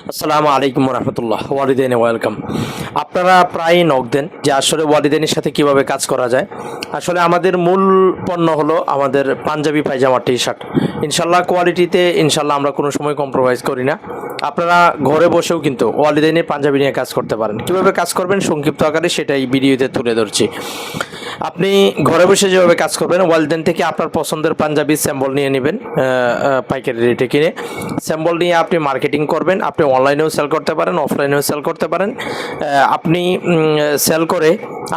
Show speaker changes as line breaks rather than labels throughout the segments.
আসসালামু আলাইকুম রহমতুল্লাহ। ওয়ালিদাইনে ওয়েলকাম। আপনারা প্রায়ই নক দেন যে আসলে ওয়ালিদাইনের সাথে কিভাবে কাজ করা যায়। আসলে আমাদের মূল পণ্য হলো আমাদের পাঞ্জাবি পায়জামা টি শার্ট। ইনশাল্লাহ কোয়ালিটিতে ইনশাল্লাহ আমরা কোনো সময় কম্প্রোমাইজ করি না। আপনারা ঘরে বসেও কিন্তু ওয়ালিদাইনের পাঞ্জাবি নিয়ে কাজ করতে পারেন। কিভাবে কাজ করবেন সংক্ষিপ্ত আকারে সেটাই ভিডিওতে তুলে ধরছি। আপনি ঘরে বসে যেভাবে কাজ করবেন, ওয়ালদেন থেকে আপনার পছন্দের পাঞ্জাবি স্যাম্পল নিয়ে নেবেন পাইকারি রেটে কিনে। স্যাম্পল নিয়ে আপনি মার্কেটিং করবেন। আপনি অনলাইনেও সেল করতে পারেন, অফলাইনেও সেল করতে পারেন। আপনি সেল করে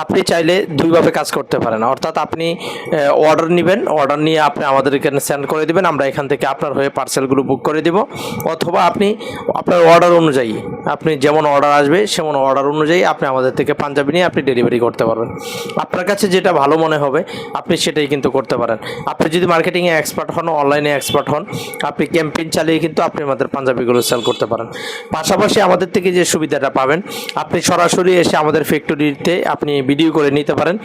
আপনি চাইলে দুইভাবে কাজ করতে পারেন। অর্থাৎ আপনি অর্ডার নেবেন, অর্ডার নিয়ে আপনি আমাদের এখানে সেন্ড করে দেবেন, আমরা এখান থেকে আপনার হয়ে পার্সেলগুলো বুক করে দেব। অথবা আপনি আপনার অর্ডার অনুযায়ী আপনি যেমন অর্ডার আসবে সেমন অর্ডার অনুযায়ী আপনি আমাদের থেকে পাঞ্জাবি নিয়ে আপনি ডেলিভারি করতে পারবেন। আপনার কাছে যেটা ভালো মনে হবে আপনি সেটাই কিন্তু করতে পারেন। আপনি যদি মার্কেটিংয়ে এক্সপার্ট হন, অনলাইনে এক্সপার্ট হন, আপনি ক্যাম্পেইন চালিয়ে কিন্তু আপনি আমাদের পাঞ্জাবিগুলো সেল করতে পারেন। পাশাপাশি আমাদের থেকে যে সুবিধাটা পাবেন, আপনি সরাসরি এসে আমাদের ফ্যাক্টরিতে আপনি ভিডিও করে নিতে পারেন,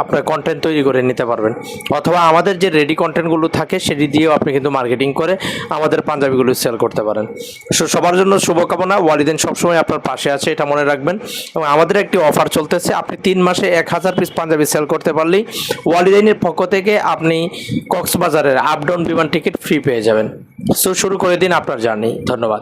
আপনার কন্টেন্ট তৈরি করে নিতে পারবেন। অথবা আমাদের যে রেডি কন্টেন্টগুলো থাকে সেটি দিয়েও আপনি কিন্তু মার্কেটিং করে আমাদের পাঞ্জাবিগুলো সেল করতে পারেন। সবার জন্য শুভকামনা। ওয়ালিদাইন সবসময় আপনার পাশে আছে, এটা মনে রাখবেন। এবং আমাদের একটি অফার চলতেছে, আপনি 3 মাসে 1000 পিস পাঞ্জাবি সেল করতে পারলেই ওয়ালিদাইনের পক্ষ থেকে আপনি কক্সবাজারের আপ ডাউন বিমান টিকিট ফ্রি পেয়ে যাবেন। সো শুরু করে দিন আপনার জার্নি। ধন্যবাদ।